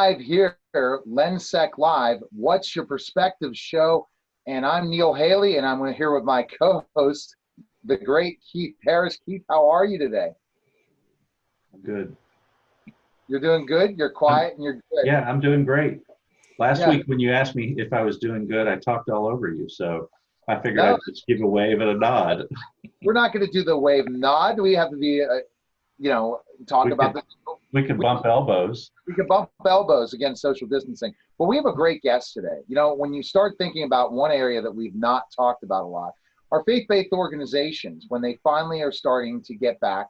live here, LENSEC Live. What's your perspective show? And I'm Neil Haley, and I'm here with my co-host, the great Keith Harris. Keith, how are you today? Good. You're doing good? You're quiet and you're good. Yeah, I'm doing great. Last week when you asked me if I was doing good, I talked all over you. So I figured I'd just give a wave and a nod. We're not going to do the wave nod. We have to be, talk about the. We can bump elbows. We can bump elbows against social distancing. But we have a great guest today. You know, when you start thinking about one area that we've not talked about a lot, are faith-based organizations, when they finally are starting to get back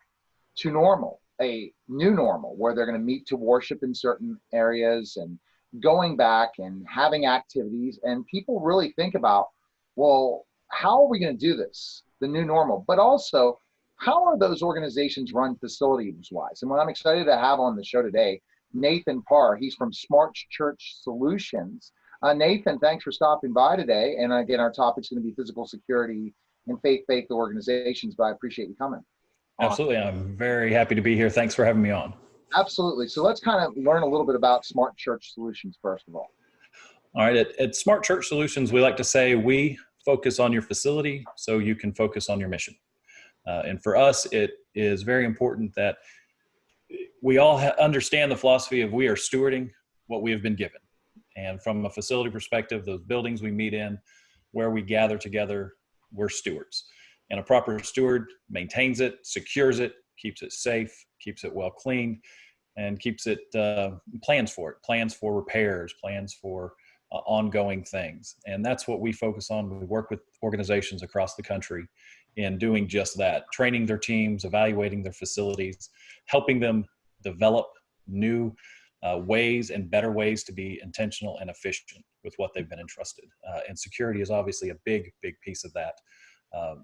to normal, a new normal, where they're going to meet to worship in certain areas and going back and having activities. And people really think about, well, how are we going to do this, the new normal? But also, how are those organizations run facilities-wise? And what I'm excited to have on the show today, Nathan Parr. He's from Smart Church Solutions. Nathan, thanks for stopping by today. And again, our topic's going to be physical security in faith-based organizations, but I appreciate you coming. Absolutely. I'm very happy to be here. Thanks for having me on. Absolutely. So let's kind of learn a little bit about Smart Church Solutions, first of all. All right. At Smart Church Solutions, we like to say we focus on your facility so you can focus on your mission. And for us, it is very important that we all understand the philosophy of we are stewarding what we have been given. And from a facility perspective, those buildings we meet in, where we gather together, we're stewards. And a proper steward maintains it, secures it, keeps it safe, keeps it well cleaned, and keeps it, plans for it, plans for repairs, plans for ongoing things. And that's what we focus on. We work with organizations across the country in doing just that, training their teams, evaluating their facilities, helping them develop new ways and better ways to be intentional and efficient with what they've been entrusted. And security is obviously a big, big piece of that.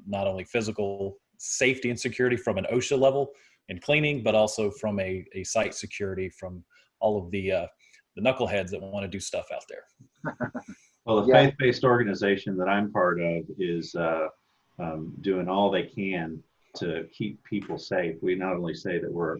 Not only physical safety and security from an OSHA level in cleaning, but also from a site security from all of the knuckleheads that want to do stuff out there. Well, the faith-based organization that I'm part of is doing all they can to keep people safe. We not only say that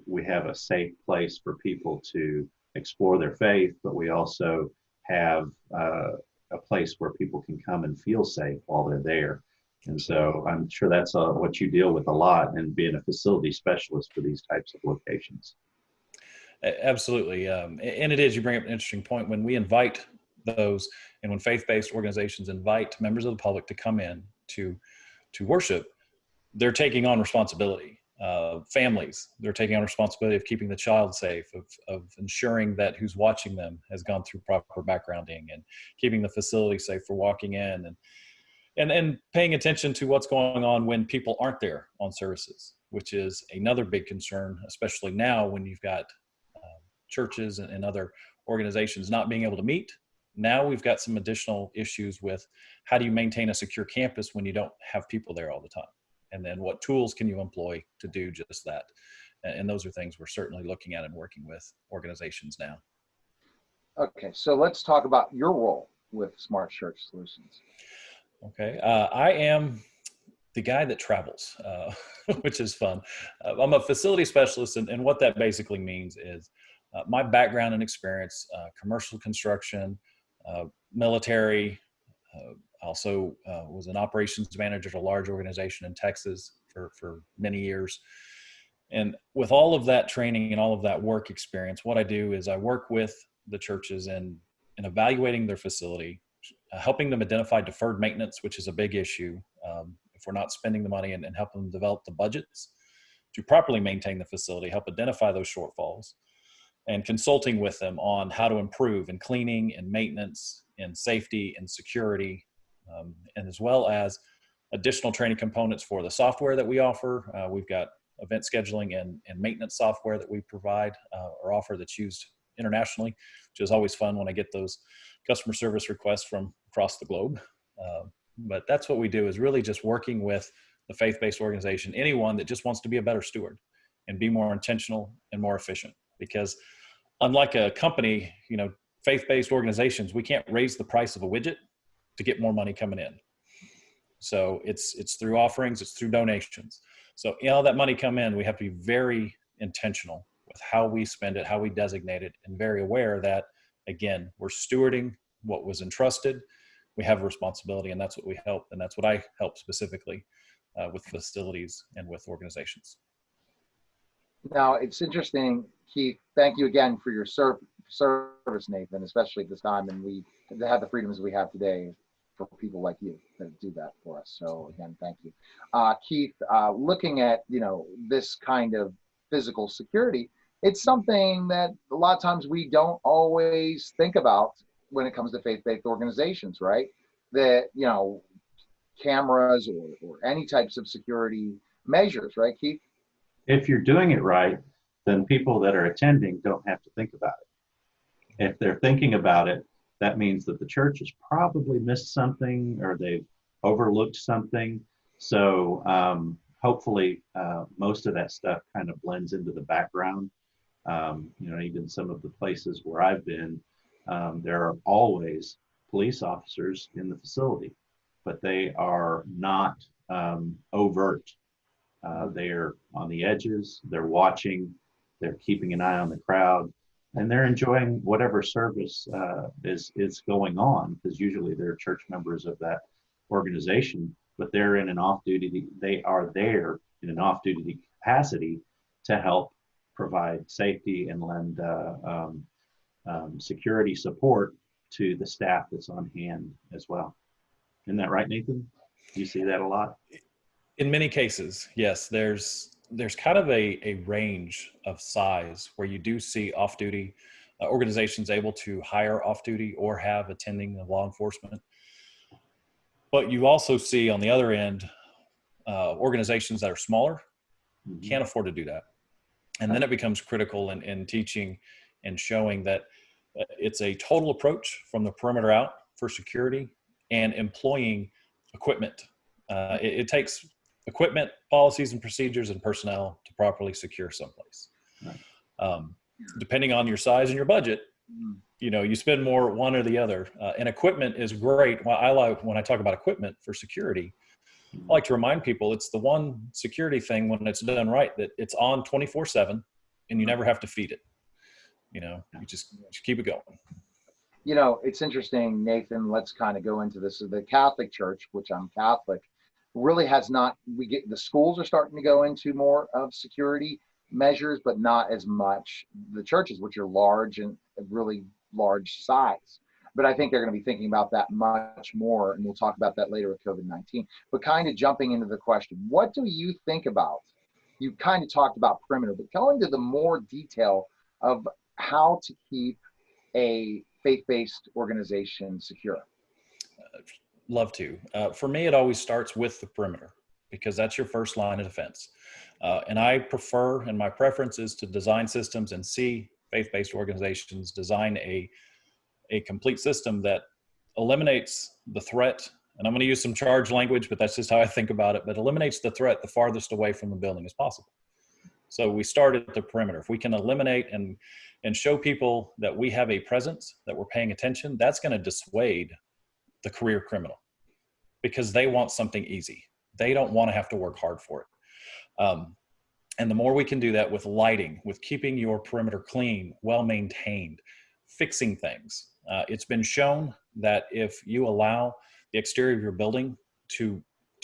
we have a safe place for people to explore their faith, but we also have a place where people can come and feel safe while they're there. And so I'm sure that's what you deal with a lot, and being a facility specialist for these types of locations. Absolutely. And it is, you bring up an interesting point. When we invite those, and when faith-based organizations invite members of the public to come in to worship, they're taking on responsibility. Families, they're taking on responsibility of keeping the child safe, of ensuring that who's watching them has gone through proper backgrounding, and keeping the facility safe for walking in, and paying attention to what's going on when people aren't there on services, which is another big concern, especially now when you've got churches and other organizations not being able to meet. Now we've got some additional issues with how do you maintain a secure campus when you don't have people there all the time? And then what tools can you employ to do just that? And those are things we're certainly looking at and working with organizations now. Okay, so let's talk about your role with Smart Church Solutions. Okay, I am the guy that travels, which is fun. I'm a facility specialist, and what that basically means is my background and experience, commercial construction, military, also was an operations manager at a large organization in Texas for many years. And with all of that training and all of that work experience, what I do is I work with the churches in evaluating their facility, helping them identify deferred maintenance, which is a big issue. If we're not spending the money, and helping them develop the budgets to properly maintain the facility, help identify those shortfalls, and consulting with them on how to improve in cleaning and maintenance and safety and security, and as well as additional training components for the software that we offer. We've got event scheduling and maintenance software that we provide or offer that's used internationally, which is always fun when I get those customer service requests from across the globe. But that's what we do, is really just working with the faith-based organization, anyone that just wants to be a better steward and be more intentional and more efficient. Because unlike a company, faith-based organizations, we can't raise the price of a widget to get more money coming in. So it's through offerings, it's through donations. So that money come in, we have to be very intentional with how we spend it, how we designate it, and very aware that, again, we're stewarding what was entrusted. We have a responsibility, and that's what we help. And that's what I help specifically with facilities and with organizations. Now, it's interesting, Keith. Thank you again for your service, Nathan, especially at this time. And we have the freedoms we have today for people like you that do that for us. So again, thank you. Keith, looking at, this kind of physical security, it's something that a lot of times we don't always think about when it comes to faith-based organizations, right? That, cameras or any types of security measures, right, Keith? If you're doing it right, then people that are attending don't have to think about it. If they're thinking about it, that means that the church has probably missed something or they've overlooked something. So hopefully most of that stuff kind of blends into the background. Even some of the places where I've been, there are always police officers in the facility, but they are not overt. They're on the edges, they're watching, they're keeping an eye on the crowd, and they're enjoying whatever service is going on, because usually they're church members of that organization, but they're in an off-duty, they are there in an off-duty capacity to help provide safety and lend security support to the staff that's on hand as well. Isn't that right, Nathan? Do you see that a lot? In many cases, yes. There's kind of a range of size where you do see off-duty organizations able to hire off-duty or have attending law enforcement. But you also see on the other end, organizations that are smaller can't afford to do that. And then it becomes critical in teaching and showing that it's a total approach from the perimeter out for security and employing equipment. It takes equipment, policies and procedures, and personnel to properly secure someplace. Depending on your size and your budget, you spend more one or the other. And equipment is great. Well, I like when I talk about equipment for security, I like to remind people it's the one security thing when it's done right, that it's on 24/7 and you never have to feed it. You just keep it going. It's interesting, Nathan, let's kind of go into this. The Catholic Church, which I'm Catholic, really has not, the schools are starting to go into more of security measures, but not as much the churches, which are large and really large size. But I think they're going to be thinking about that much more, and we'll talk about that later with COVID-19. But kind of jumping into the question, what do you think about, you kind of talked about perimeter, but go into the more detail of how to keep a faith-based organization secure? Love to. For me, it always starts with the perimeter, because that's your first line of defense. And I prefer, and my preference is to design systems and see faith-based organizations design a complete system that eliminates the threat. And I'm going to use some charge language, but that's just how I think about it, but eliminates the threat the farthest away from the building as possible. So we start at the perimeter. If we can eliminate and show people that we have a presence, that we're paying attention, that's going to dissuade the career criminal, because they want something easy. They don't want to have to work hard for it. And the more we can do that with lighting, with keeping your perimeter clean, well-maintained, fixing things. It's been shown that if you allow the exterior of your building to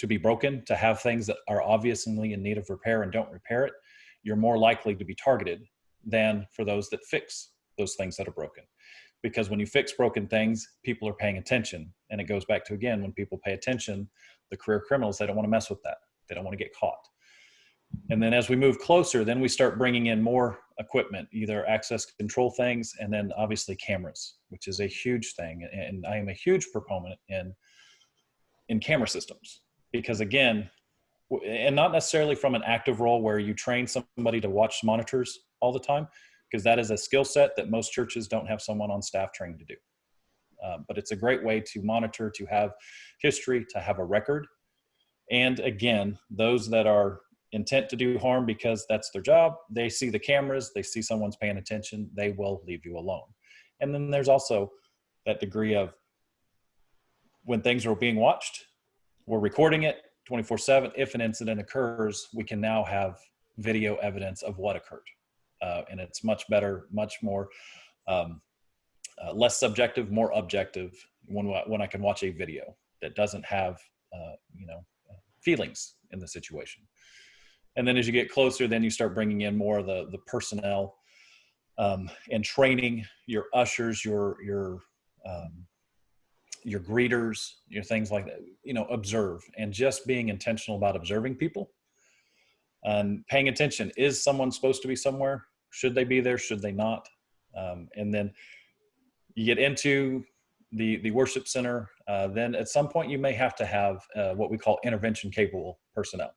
be broken, to have things that are obviously in need of repair and don't repair it, you're more likely to be targeted than for those that fix those things that are broken. Because when you fix broken things, people are paying attention. And it goes back to, again, when people pay attention, the career criminals, they don't want to mess with that. They don't want to get caught. And then as we move closer, then we start bringing in more equipment, either access control things, and then obviously cameras, which is a huge thing. And I am a huge proponent in camera systems, because again, and not necessarily from an active role where you train somebody to watch monitors all the time, because that is a skill set that most churches don't have someone on staff trained to do. But it's a great way to monitor, to have history, to have a record. And again, those that are intent to do harm because that's their job, they see the cameras, they see someone's paying attention, they will leave you alone. And then there's also that degree of when things are being watched, we're recording it 24/7. If an incident occurs, we can now have video evidence of what occurred. and it's much better, much more less subjective, more objective when I can watch a video that doesn't have feelings in the situation. And then as you get closer, then you start bringing in more of the personnel and training your ushers, your greeters, your things like that. Observe, and just being intentional about observing people and paying attention. Is someone supposed to be somewhere? Should they be there? Should they not? And then you get into the worship center. Then at some point you may have to have what we call intervention capable personnel.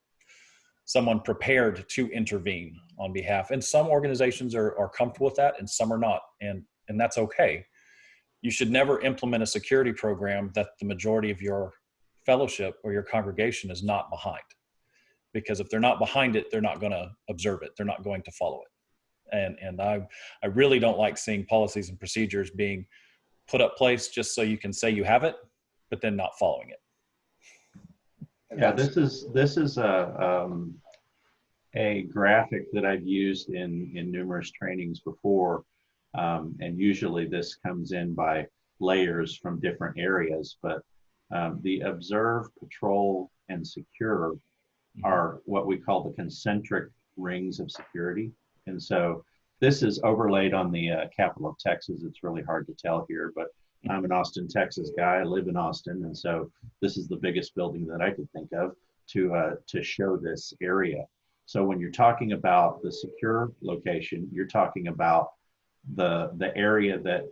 Someone prepared to intervene on behalf. And some organizations are comfortable with that and some are not. And that's okay. You should never implement a security program that the majority of your fellowship or your congregation is not behind. Because if they're not behind it, they're not going to observe it. They're not going to follow it. And I really don't like seeing policies and procedures being put up place just so you can say you have it, but then not following it. Yeah, this is a graphic that I've used in numerous trainings before, and usually this comes in by layers from different areas. But the observe, patrol, and secure are what we call the concentric rings of security. And so this is overlaid on the capital of Texas. It's really hard to tell here, but I'm an Austin, Texas guy. I live in Austin. And so this is the biggest building that I could think of to show this area. So when you're talking about the secure location, you're talking about the area that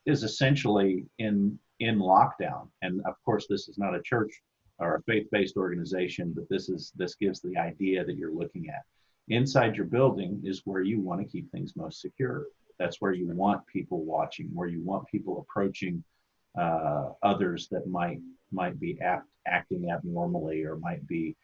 is essentially in lockdown. And of course, this is not a church or a faith-based organization, but this gives the idea that you're looking at. Inside your building is where you want to keep things most secure. That's where you want people watching, where you want people approaching others that might be acting abnormally or might be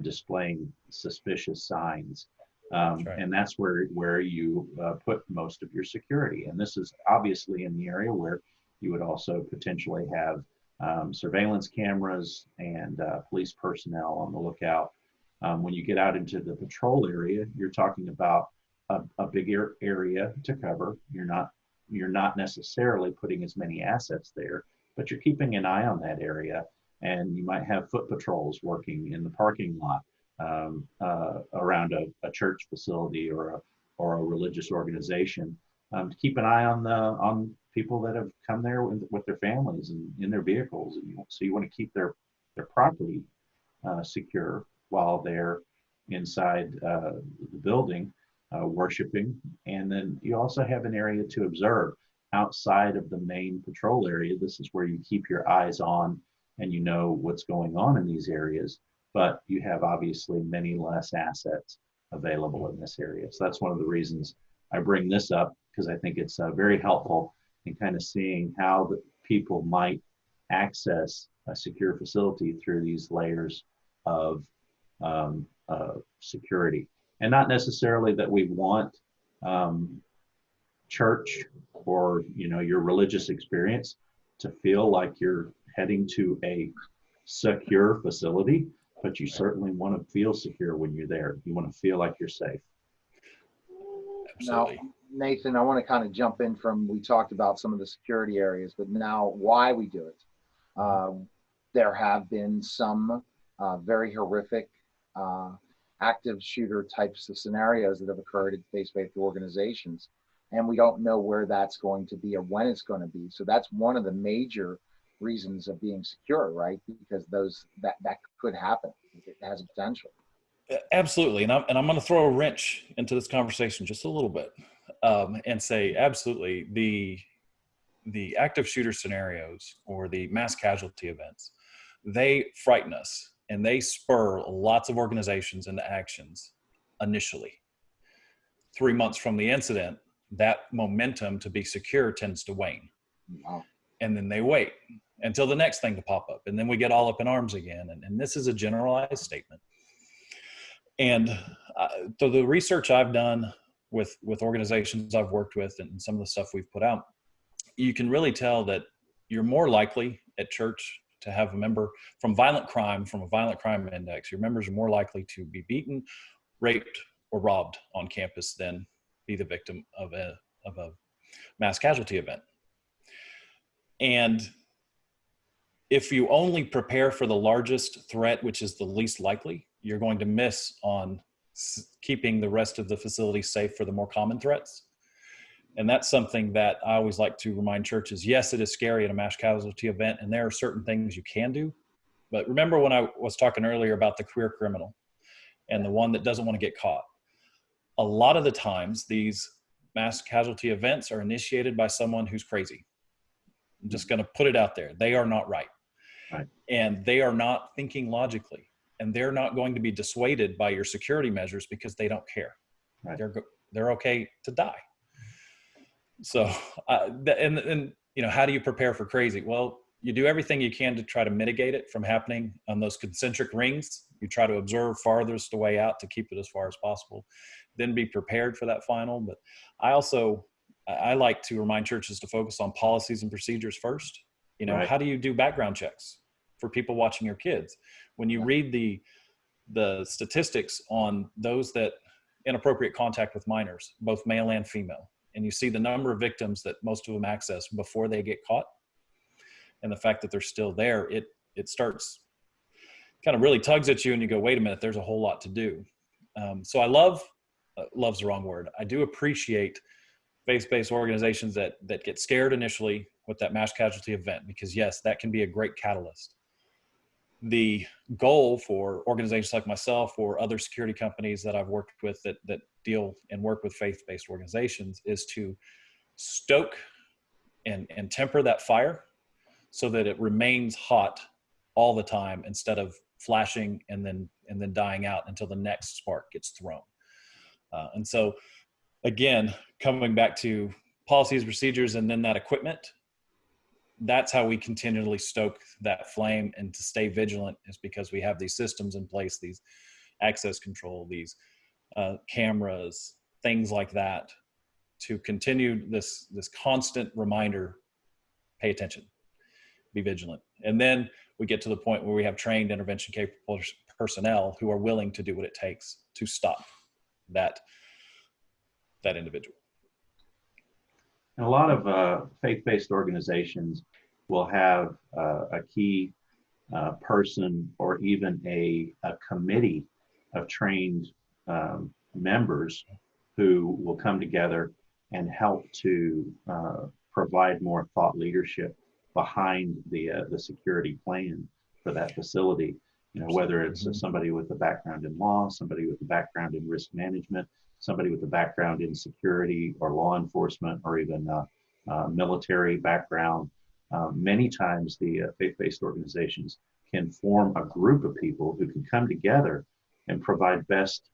displaying suspicious signs. That's right. And that's where you put most of your security. And this is obviously in the area where you would also potentially have surveillance cameras and police personnel on the lookout. When you get out into the patrol area, you're talking about a bigger area to cover. You're not necessarily putting as many assets there, but you're keeping an eye on that area. And you might have foot patrols working in the parking lot around a church facility or a religious organization to keep an eye on people that have come there with their families and in their vehicles. And so you want to keep their property secure while they're inside the building worshiping. And then you also have an area to observe outside of the main patrol area. This is where you keep your eyes on and you know what's going on in these areas, but you have obviously many less assets available in this area. So that's one of the reasons I bring this up, because I think it's very helpful in kind of seeing how the people might access a secure facility through these layers of security. And not necessarily that we want church or your religious experience to feel like you're heading to a secure facility, but you certainly want to feel secure when you're there. You want to feel like you're safe. Absolutely. Now, Nathan, I want to kind of jump in we talked about some of the security areas, but now why we do it. There have been some very horrific active shooter types of scenarios that have occurred at faith-based organizations, and we don't know where that's going to be or when it's going to be. So that's one of the major reasons of being secure, right? Because that could happen. It has a potential. Absolutely. And I'm going to throw a wrench into this conversation just a little bit and say, absolutely, the active shooter scenarios or the mass casualty events, they frighten us and they spur lots of organizations into actions initially. 3 months from the incident, that momentum to be secure tends to wane. Wow. And then they wait until the next thing to pop up. And then we get all up in arms again. And this is a generalized statement. And so the research I've done with organizations I've worked with and some of the stuff we've put out, you can really tell that you're more likely at church to have a member from a violent crime index. Your members are more likely to be beaten, raped, or robbed on campus than be the victim of a mass casualty event. And if you only prepare for the largest threat, which is the least likely, you're going to miss on keeping the rest of the facility safe for the more common threats. And that's something that I always like to remind churches. Yes, it is scary at a mass casualty event, and there are certain things you can do. But remember when I was talking earlier about the career criminal and the one that doesn't want to get caught? A lot of the times, these mass casualty events are initiated by someone who's crazy. I'm just going to put it out there. They are not right. Right. And they are not thinking logically. And they're not going to be dissuaded by your security measures because they don't care. Right. They're okay to die. So, and you know, how do you prepare for crazy? Well, you do everything you can to try to mitigate it from happening on those concentric rings. You try to observe farthest away out to keep it as far as possible, then be prepared for that final. But I like to remind churches to focus on policies and procedures first. You know, Right. How do you do background checks for people watching your kids? When you read the statistics on those that inappropriate contact with minors, both male and female, and you see the number of victims that most of them access before they get caught, and the fact that they're still there, it starts kind of really tugs at you, and you go, wait a minute, there's a whole lot to do. So I love's the wrong word. I do appreciate faith-based organizations that get scared initially with that mass casualty event, because yes, that can be a great catalyst. The goal for organizations like myself or other security companies that I've worked with that deal and work with faith-based organizations is to stoke and temper that fire so that it remains hot all the time instead of flashing and then dying out until the next spark gets thrown. And so again, coming back to policies, procedures, and then that equipment, that's how we continually stoke that flame. And to stay vigilant is because we have these systems in place, these access control, these cameras, things like that, to continue this constant reminder, pay attention, be vigilant. And then we get to the point where we have trained intervention capable personnel who are willing to do what it takes to stop that individual. And a lot of faith-based organizations will have a key person or even a committee of trained members who will come together and help to provide more thought leadership behind the security plan for that facility. You know, whether it's somebody with a background in law, somebody with a background in risk management, somebody with a background in security or law enforcement, or even military background. Many times the faith-based organizations can form a group of people who can come together and provide best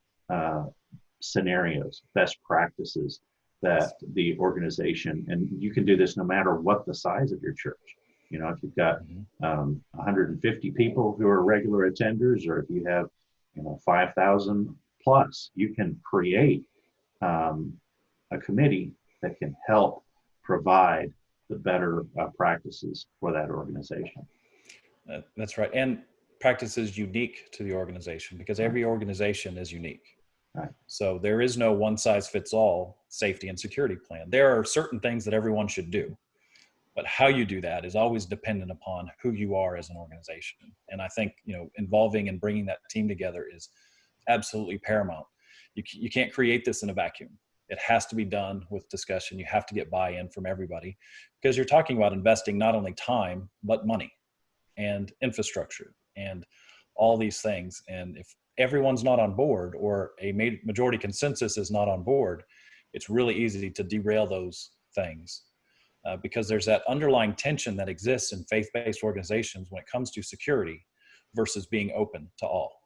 scenarios, best practices that the organization, and you can do this no matter what the size of your church. You know, if you've got 150 people who are regular attenders, or if you have 5,000 plus, you can create a committee that can help provide the better practices for that organization. That's right. And practices unique to the organization, because every organization is unique. Right. So there is no one size fits all safety and security plan. There are certain things that everyone should do, but how you do that is always dependent upon who you are as an organization. And I think, involving and bringing that team together is absolutely paramount. You can't create this in a vacuum. It has to be done with discussion. You have to get buy-in from everybody, because you're talking about investing not only time, but money and infrastructure and all these things. And if everyone's not on board, or a majority consensus is not on board, it's really easy to derail those things. Because there's that underlying tension that exists in faith-based organizations when it comes to security versus being open to all.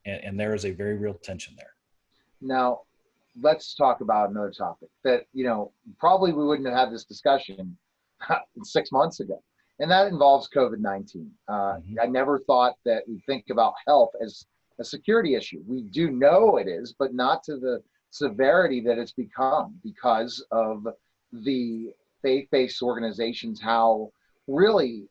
And there is a very real tension there. Now, let's talk about another topic that, probably we wouldn't have had this discussion 6 months ago. And that involves COVID-19. I never thought that we'd think about health as a security issue. We do know it is, but not to the severity that it's become because of the faith-based organizations, how really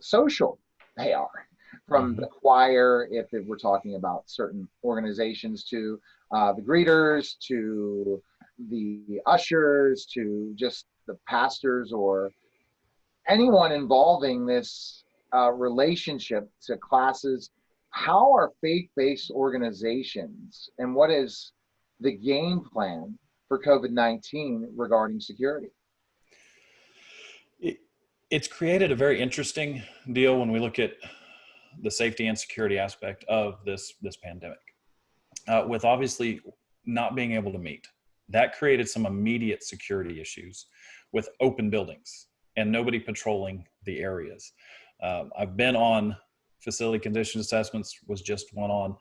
social they are. From the choir, if we're talking about certain organizations, to the greeters, to the ushers to just the pastors or anyone involving this relationship to classes, how are faith-based organizations and what is the game plan for COVID-19 regarding security? It's created a very interesting deal when we look at the safety and security aspect of this pandemic. With obviously not being able to meet, that created some immediate security issues with open buildings and nobody patrolling the areas. I've been on facility condition assessments, was just one on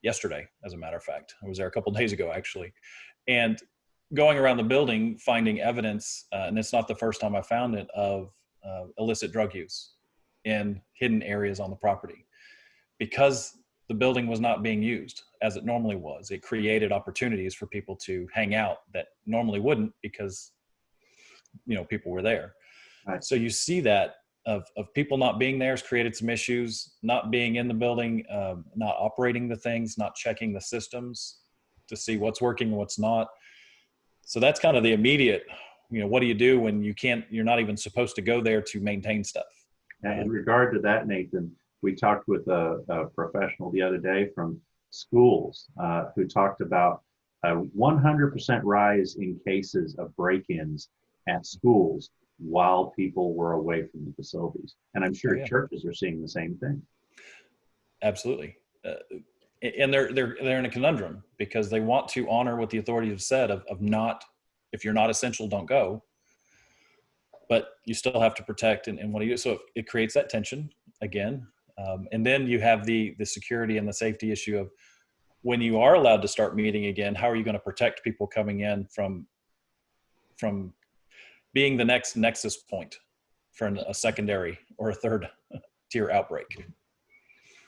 yesterday, as a matter of fact. I was there a couple of days ago, actually. And going around the building, finding evidence, and it's not the first time I found it, of illicit drug use in hidden areas on the property. Because the building was not being used as it normally was, it created opportunities for people to hang out that normally wouldn't, because people were there. Right. So you see that of people not being there has created some issues, not being in the building, not operating the things, not checking the systems to see what's working and what's not. So that's kind of the immediate, what do you do when you're not even supposed to go there to maintain stuff? In regard to that, Nathan, we talked with a professional the other day from schools who talked about a 100% rise in cases of break-ins at schools while people were away from the facilities. And I'm sure churches are seeing the same thing. Absolutely. And they're in a conundrum because they want to honor what the authorities have said of not, if you're not essential, don't go, but you still have to protect and what do you do? So it creates that tension again. And then you have the security and the safety issue of when you are allowed to start meeting again, how are you going to protect people coming in from being the next nexus point for a secondary or a third tier outbreak?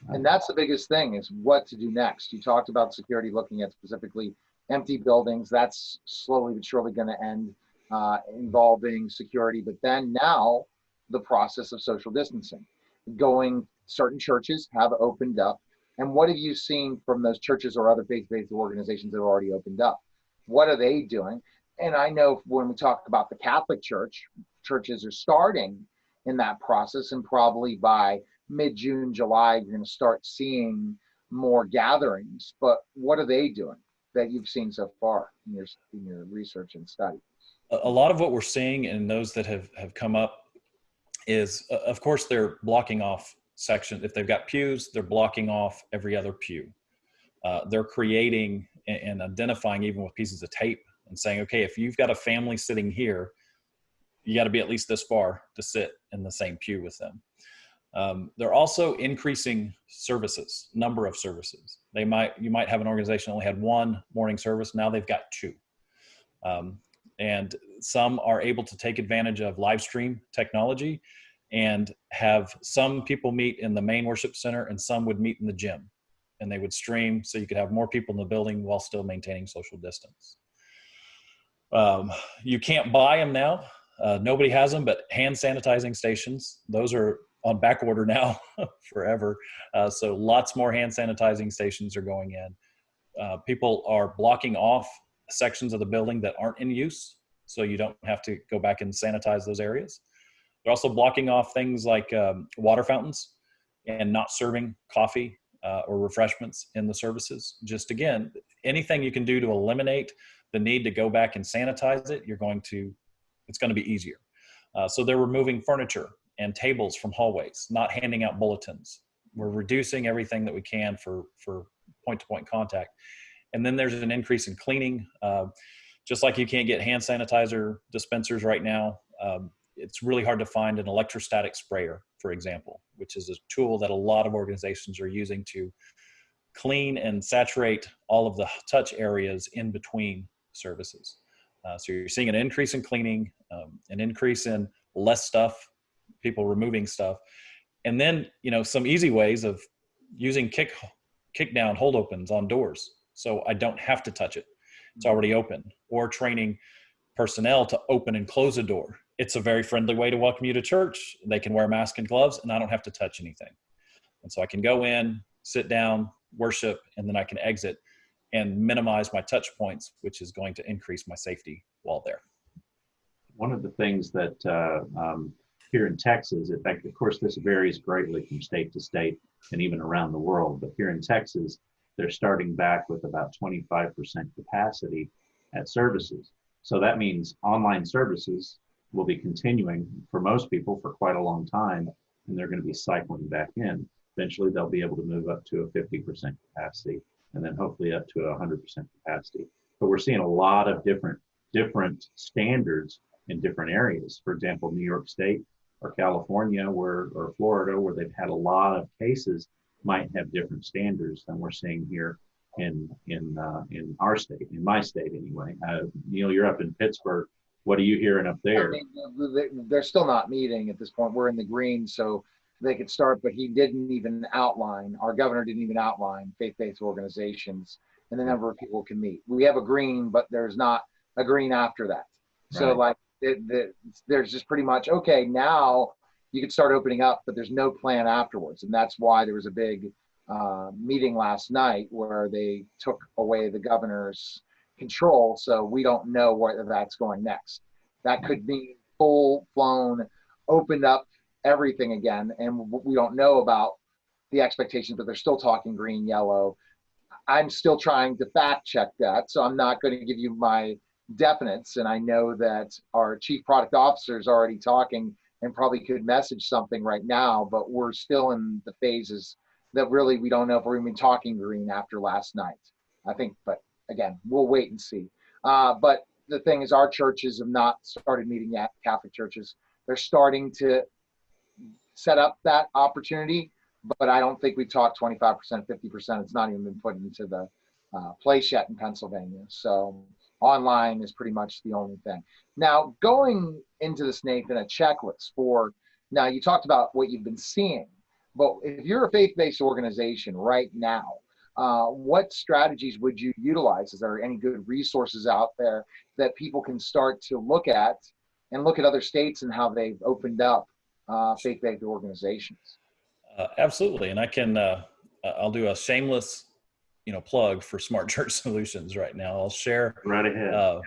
And that's the biggest thing, is what to do next. You talked about security looking at specifically empty buildings. That's slowly but surely going to end, involving security. But then now the process of social distancing. Certain churches have opened up. And what have you seen from those churches or other faith-based organizations that have already opened up? What are they doing? And I know when we talk about the Catholic Church, churches are starting in that process, and probably by mid-June, July, you're going to start seeing more gatherings. But what are they doing that you've seen so far in your research and study? A lot of what we're seeing and those that have come up is, of course, they're blocking off sections. If they've got pews, they're blocking off every other pew. They're creating and identifying even with pieces of tape and saying, okay, if you've got a family sitting here, you got to be at least this far to sit in the same pew with them. They're also increasing services, number of services. You might have an organization that only had one morning service. Now they've got two. And some are able to take advantage of live stream technology and have some people meet in the main worship center and some would meet in the gym, and they would stream so you could have more people in the building while still maintaining social distance. You can't buy them now. Nobody has them, but hand sanitizing stations, those are on back order now forever. So lots more hand sanitizing stations are going in. People are blocking off sections of the building that aren't in use, so you don't have to go back and sanitize those areas. They're also blocking off things like water fountains and not serving coffee or refreshments in the services. Just again, anything you can do to eliminate the need to go back and sanitize it, it's going to be easier. So they're removing furniture and tables from hallways, not handing out bulletins. We're reducing everything that we can for point-to-point contact. And then there's an increase in cleaning. Just like you can't get hand sanitizer dispensers right now, it's really hard to find an electrostatic sprayer, for example, which is a tool that a lot of organizations are using to clean and saturate all of the touch areas in between services. So you're seeing an increase in cleaning, an increase in less stuff, people removing stuff. And then, some easy ways of using kick down hold opens on doors. So I don't have to touch it. It's already open. Or training personnel to open and close a door. It's a very friendly way to welcome you to church. They can wear masks and gloves and I don't have to touch anything. And so I can go in, sit down, worship, and then I can exit. and minimize my touch points, which is going to increase my safety while there. One of the things that here in Texas, in fact, of course, this varies greatly from state to state and even around the world, but here in Texas, they're starting back with about 25% capacity at services. So that means online services will be continuing for most people for quite a long time, and they're going to be cycling back in. Eventually, they'll be able to move up to a 50% capacity, and then hopefully up to a 100% capacity. But we're seeing a lot of different standards in different areas. For example, New York State or California or Florida, where they've had a lot of cases, might have different standards than we're seeing here in our state, in my state anyway. Neil, you're up in Pittsburgh. What are you hearing up there? I mean, they're still not meeting at this point. We're in the green, so they could start, but he didn't even outline, our governor didn't even outline faith-based organizations and the number of people can meet. We have a green, but there's not a green after that. So like there's just pretty much, okay, now you can start opening up, but there's no plan afterwards. And that's why there was a big meeting last night where they took away the governor's control. So we don't know where that's going next. That could be full blown, opened up everything again. And we don't know about the expectations, but they're still talking green, yellow. I'm still trying to fact check that. So I'm not going to give you my definites. And I know that our chief product officer is already talking and probably could message something right now, but we're still in the phases that really we don't know if we're even talking green after last night. I think, but again, we'll wait and see. But the thing is, our churches have not started meeting yet, Catholic churches. They're starting to set up that opportunity, but I don't think we've talked 25%, 50%. It's not even been put into the place yet in Pennsylvania. So online is pretty much the only thing. Now, going into this, Nathan, a checklist for, now you talked about what you've been seeing, but if you're a faith-based organization right now, what strategies would you utilize? Is there any good resources out there that people can start to look at and look at other states and how they've opened up faith-based organizations? Absolutely. And I can, I'll do a shameless, plug for Smart Church Solutions right now. I'll share. Right ahead.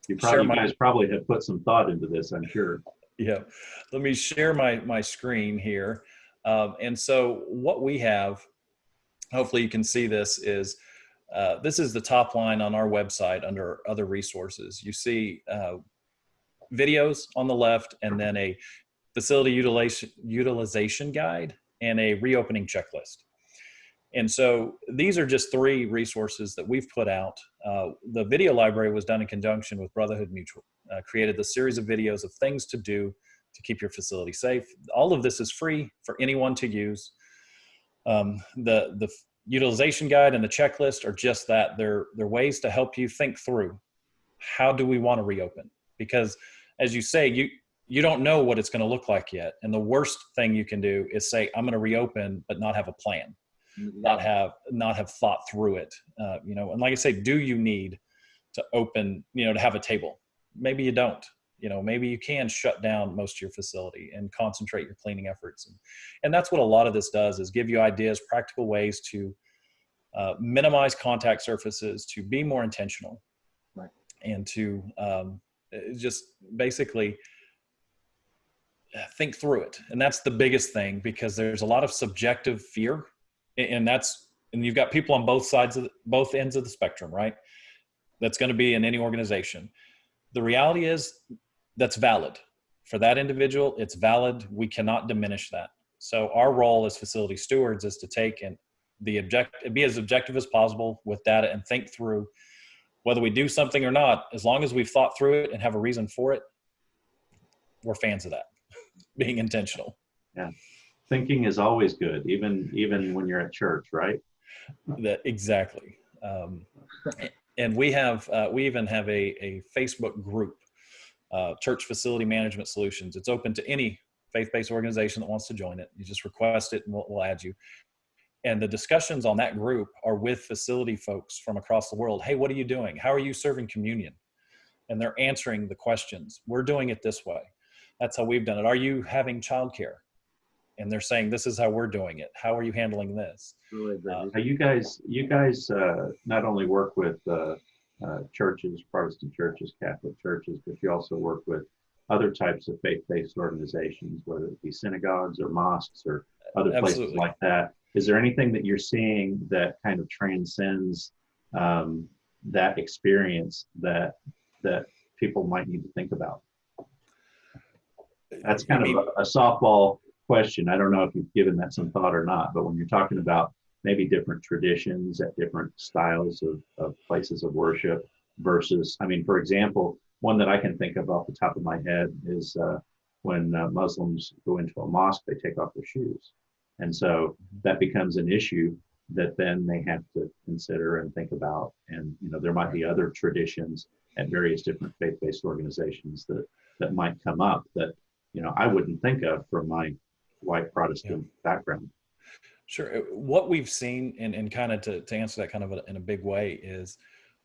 You guys probably have put some thought into this, I'm sure. Yeah. Let me share my screen here. And so what we have, hopefully you can see this is the top line on our website under other resources. You see videos on the left, and then a facility utilization guide and a reopening checklist. And so these are just 3 resources that we've put out. The video library was done in conjunction with Brotherhood Mutual, created the series of videos of things to do to keep your facility safe. All of this is free for anyone to use. The utilization guide and the checklist are just that. They're ways to help you think through, how do we want to reopen? Because as you say, you don't know what it's going to look like yet. And the worst thing you can do is say, I'm going to reopen, but not have a plan, not have thought through it. And like I say, do you need to open, to have a table? Maybe you don't. Maybe you can shut down most of your facility and concentrate your cleaning efforts. And that's what a lot of this does, is give you ideas, practical ways to minimize contact surfaces, to be more intentional, right, and to just basically think through it. And that's the biggest thing, because there's a lot of subjective fear, and you've got people on both ends of the spectrum, right? That's going to be in any organization. The reality is that's valid for that individual. It's valid. We cannot diminish that. So our role as facility stewards is to take and be as objective as possible with data and think through whether we do something or not. As long as we've thought through it and have a reason for it, we're fans of that. Being intentional. Yeah. Thinking is always good, even when you're at church, right? Exactly. And we even have a Facebook group, Church Facility Management Solutions. It's open to any faith-based organization that wants to join it. You just request it and we'll add you. And the discussions on that group are with facility folks from across the world. Hey, what are you doing? How are you serving communion? And they're answering the questions. We're doing it this way. That's how we've done it. Are you having childcare? and they're saying, this is how we're doing it. How are you handling this? Really great. You guys not only work with churches, Protestant churches, Catholic churches, but you also work with other types of faith-based organizations, whether it be synagogues or mosques or other places Absolutely. like that. Is there anything that you're seeing that kind of transcends that experience that people might need to think about? That's kind of a softball question. I don't know if you've given that some thought or not, but when you're talking about maybe different traditions at different styles of places of worship versus, I mean, for example, one that I can think of off the top of my head is when Muslims go into a mosque, they take off their shoes. And so that becomes an issue that then they have to consider and think about. And, you know, there might be other traditions at various different faith-based organizations that might come up that, you know, I wouldn't think of from my white Protestant background. Sure. What we've seen, and kind of to answer that kind of in a big way, is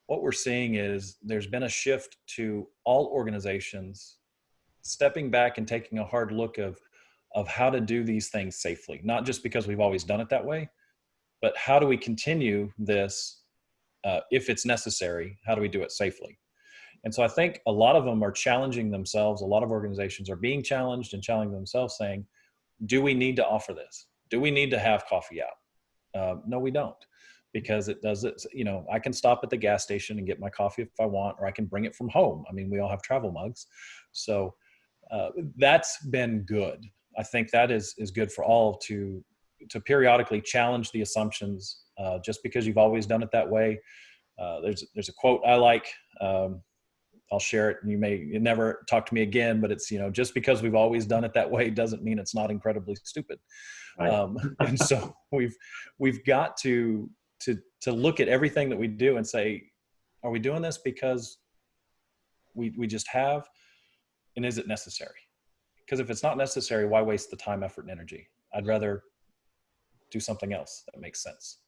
what we're seeing is there's been a shift to all organizations stepping back and taking a hard look of how to do these things safely, not just because we've always done it that way, but how do we continue this if it's necessary? How do we do it safely? And so I think a lot of them are challenging themselves. A lot of organizations are being challenged and challenging themselves, saying, do we need to offer this? Do we need to have coffee out? No, we don't, because it does it. You know, I can stop at the gas station and get my coffee if I want, or I can bring it from home. I mean, we all have travel mugs. So that's been good. I think that is good for all to periodically challenge the assumptions. Just because you've always done it that way. There's a quote I like. I'll share it, and you never talk to me again, but it's, you know, just because we've always done it that way doesn't mean it's not incredibly stupid. Right. And so we've got to look at everything that we do and say, are we doing this because we just have, and is it necessary? Because if it's not necessary, why waste the time, effort, and energy? I'd rather do something else that makes sense.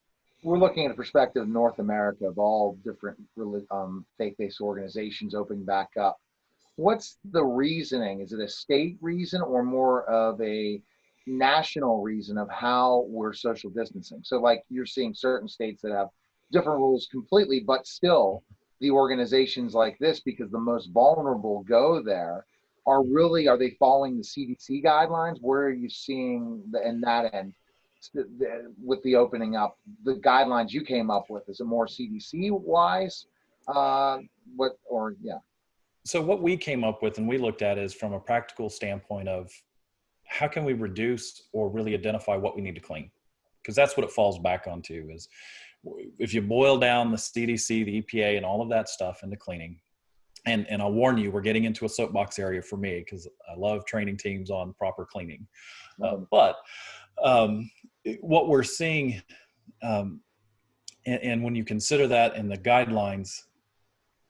We're looking at a perspective of North America of all different faith-based organizations opening back up. What's the reasoning? Is it a state reason or more of a national reason of how we're social distancing? So like you're seeing certain states that have different rules completely, but still the organizations like this, because the most vulnerable go there, are they following the CDC guidelines? Where are you seeing in that end? With the opening up, the guidelines you came up with, is it more CDC wise? So what we came up with and we looked at is from a practical standpoint of how can we reduce or really identify what we need to clean? Because that's what it falls back onto, is if you boil down the CDC, the EPA, and all of that stuff into cleaning. And I'll warn you, we're getting into a soapbox area for me because I love training teams on proper cleaning. But what we're seeing, and when you consider that in the guidelines,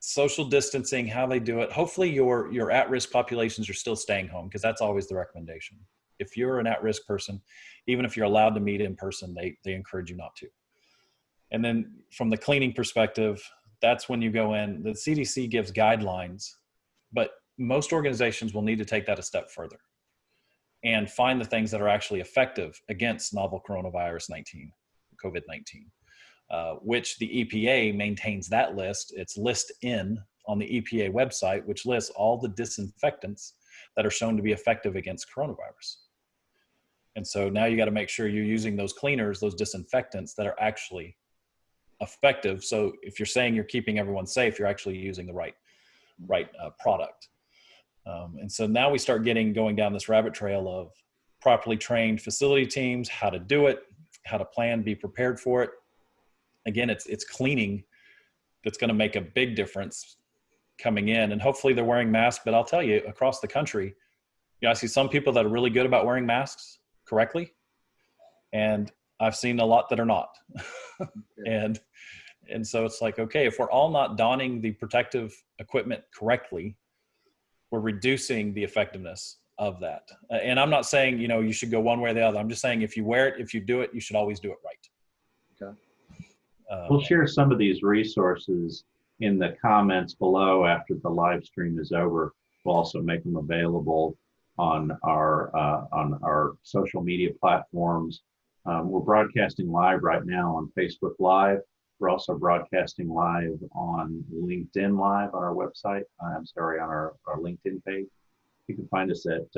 social distancing, how they do it, hopefully your at-risk populations are still staying home, because that's always the recommendation. If you're an at-risk person, even if you're allowed to meet in person, they encourage you not to. And then from the cleaning perspective, that's when you go in. The CDC gives guidelines, but most organizations will need to take that a step further and find the things that are actually effective against novel coronavirus COVID-19, which the EPA maintains that list. It's list in on the EPA website, which lists all the disinfectants that are shown to be effective against coronavirus. And so now you got to make sure you're using those cleaners, those disinfectants that are actually effective. So if you're saying you're keeping everyone safe, you're actually using the right product. And so now we start going down this rabbit trail of properly trained facility teams, how to do it, how to plan, be prepared for it. Again, it's cleaning that's going to make a big difference coming in, and hopefully they're wearing masks. But I'll tell you, across the country, I see some people that are really good about wearing masks correctly, and I've seen a lot that are not. And so it's like, okay, if we're all not donning the protective equipment correctly, we're reducing the effectiveness of that. And I'm not saying, you should go one way or the other. I'm just saying if you wear it, if you do it, you should always do it right. Okay. We'll share some of these resources in the comments below after the live stream is over. We'll also make them available on our social media platforms. We're broadcasting live right now on Facebook Live. We're also broadcasting live on LinkedIn Live on our website. I'm sorry, on our LinkedIn page. You can find us at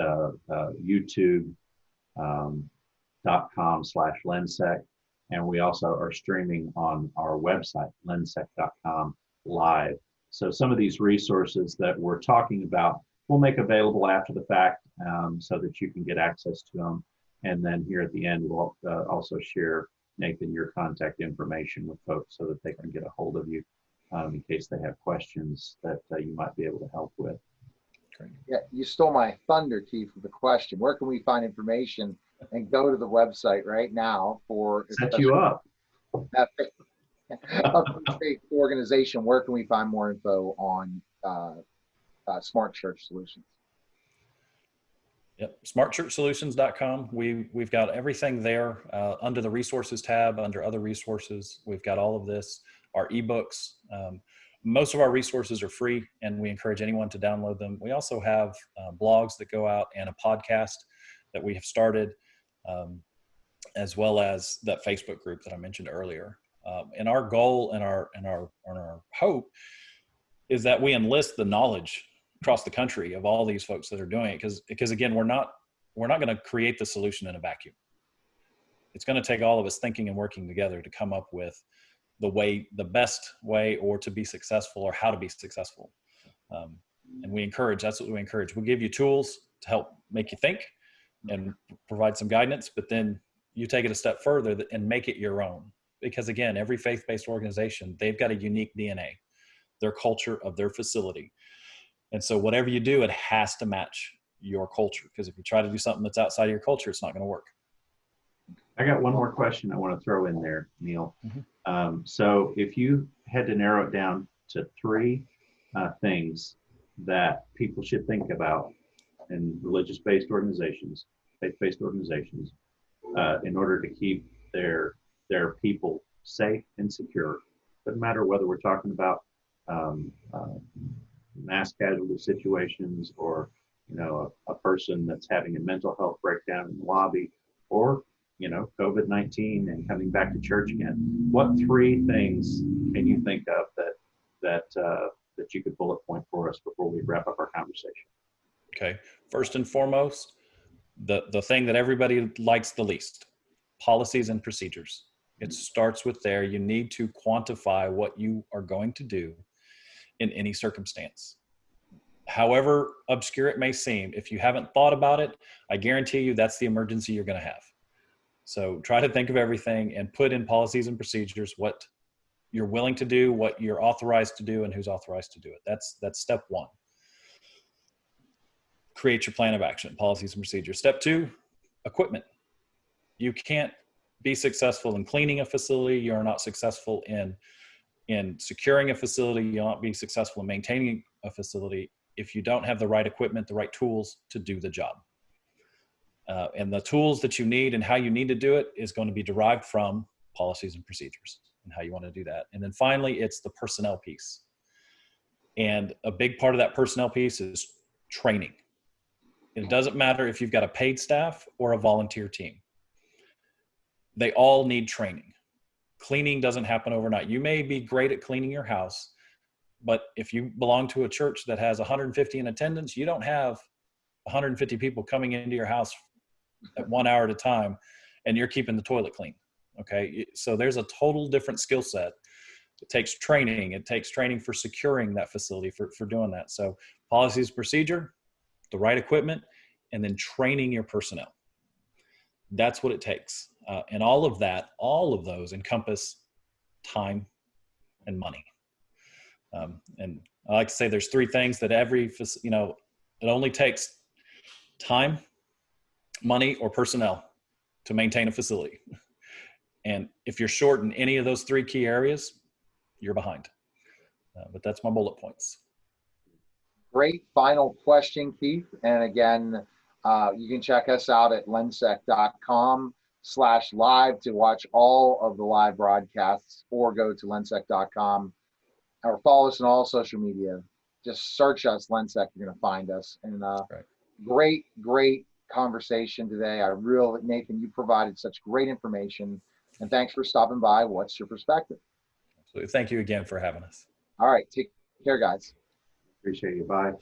youtube.com/LENSEC. And we also are streaming on our website, lensec.com live. So some of these resources that we're talking about, we'll make available after the fact so that you can get access to them. And then here at the end, we'll also share, Nathan, your contact information with folks so that they can get a hold of you in case they have questions that you might be able to help with. Great. Yeah, you stole my thunder, Keith, with the question. Where can we find information? And go to the website right now for Set you up. A faith organization. Where can we find more info on Smart Church Solutions? Yep, smartchurchsolutions.com. We've got everything there under the resources tab, under other resources. We've got all of this, our ebooks. Most of our resources are free, and we encourage anyone to download them. We also have blogs that go out and a podcast that we have started, as well as that Facebook group that I mentioned earlier. And our goal and our hope is that we enlist the knowledge across the country of all these folks that are doing it, because again, we're not going to create the solution in a vacuum. It's going to take all of us thinking and working together to come up with the best way, or to be successful, or how to be successful. And that's what we encourage. We give you tools to help make you think and provide some guidance, but then you take it a step further and make it your own. Because again, every faith-based organization, they've got a unique DNA, their culture of their facility. And so whatever you do, it has to match your culture. Because if you try to do something that's outside of your culture, it's not going to work. I got one more question I want to throw in there, Neil. Mm-hmm. So if you had to narrow it down to three things that people should think about in religious-based organizations, faith-based organizations, in order to keep their people safe and secure, doesn't matter whether we're talking about mass casualty situations, or a person that's having a mental health breakdown in the lobby, or COVID-19 and coming back to church again. What three things can you think of that you could bullet point for us before we wrap up our conversation? Okay. First and foremost, the thing that everybody likes the least, policies and procedures. It starts with there. You need to quantify what you are going to do in any circumstance. However obscure it may seem, if you haven't thought about it, I guarantee you that's the emergency you're going to have. So try to think of everything and put in policies and procedures, what you're willing to do, what you're authorized to do, and who's authorized to do it. That's step one. Create your plan of action, policies and procedures. Step two, equipment. You can't be successful in cleaning a facility. You're not successful in securing a facility. You'll not be successful in maintaining a facility if you don't have the right equipment, the right tools to do the job. And the tools that you need and how you need to do it is going to be derived from policies and procedures and how you want to do that. And then finally, it's the personnel piece. And a big part of that personnel piece is training. It doesn't matter if you've got a paid staff or a volunteer team. They all need training. Cleaning doesn't happen overnight. You may be great at cleaning your house, but if you belong to a church that has 150 in attendance, you don't have 150 people coming into your house at 1 hour at a time, and you're keeping the toilet clean. Okay. So there's a total different skill set. It takes training. It takes training for securing that facility, for doing that. So policies, procedure, the right equipment, and then training your personnel. That's what it takes. And all of those encompass time and money. And I like to say there's three things that it only takes time, money, or personnel to maintain a facility. And if you're short in any of those three key areas, you're behind. But that's my bullet points. Great final question, Keith. And again, you can check us out at lensec.com/live to watch all of the live broadcasts, or go to lensec.com or follow us on all social media. Just search us, LENSEC, you're going to find us. And Right. great conversation today. Nathan, you provided such great information, and thanks for stopping by. What's your perspective? So thank you again for having us. All right, take care, guys. Appreciate you. Bye.